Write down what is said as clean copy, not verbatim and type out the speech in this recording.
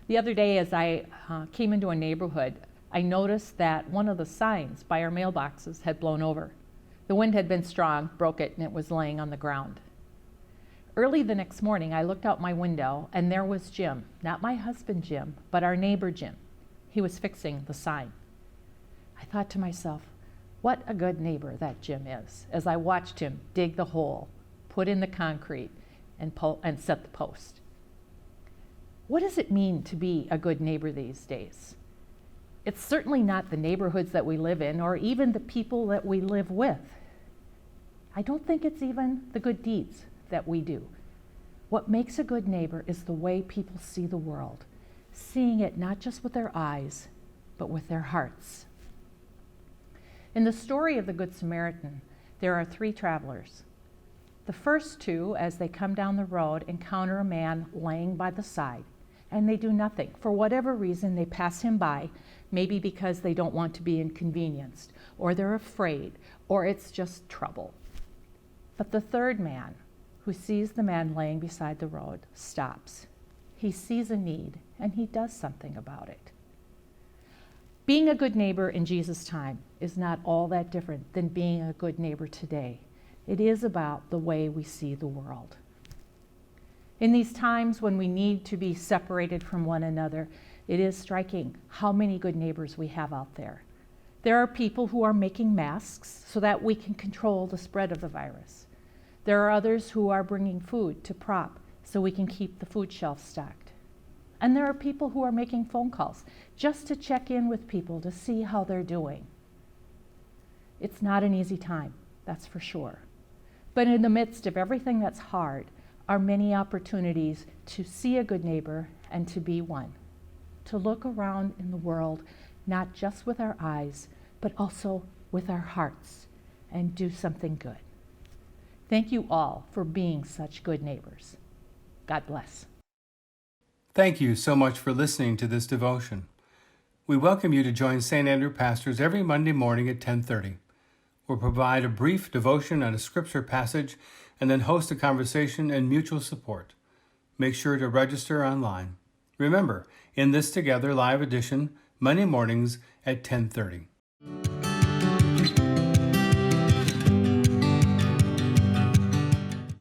The other day as I came into a neighborhood, I noticed that one of the signs by our mailboxes had blown over. The wind had been strong, broke it, and it was laying on the ground. Early the next morning, I looked out my window, and there was Jim, not my husband Jim, but our neighbor Jim. He was fixing the sign. I thought to myself, what a good neighbor that Jim is, as I watched him dig the hole, put in the concrete, and set the post. What does it mean to be a good neighbor these days? It's certainly not the neighborhoods that we live in or even the people that we live with. I don't think it's even the good deeds that we do. What makes a good neighbor is the way people see the world, seeing it not just with their eyes, but with their hearts. In the story of the Good Samaritan, there are 3 travelers. The first 2, as they come down the road, encounter a man laying by the side, and they do nothing. For whatever reason, they pass him by, maybe because they don't want to be inconvenienced, or they're afraid, or it's just trouble. But the third man, who sees the man laying beside the road, stops. He sees a need, and he does something about it. Being a good neighbor in Jesus' time is not all that different than being a good neighbor today. It is about the way we see the world. In these times when we need to be separated from one another, it is striking how many good neighbors we have out there. There are people who are making masks so that we can control the spread of the virus. There are others who are bringing food to prop so we can keep the food shelf stocked. And there are people who are making phone calls just to check in with people to see how they're doing. It's not an easy time, that's for sure. But in the midst of everything that's hard are many opportunities to see a good neighbor and to be one. To look around in the world, not just with our eyes, but also with our hearts, and do something good. Thank you all for being such good neighbors. God bless. Thank you so much for listening to this devotion. We welcome you to join St. Andrew Pastors every Monday morning at 10:30. We'll provide a brief devotion on a scripture passage and then host a conversation and mutual support. Make sure to register online. Remember, in this Together live edition, Monday mornings at 10:30.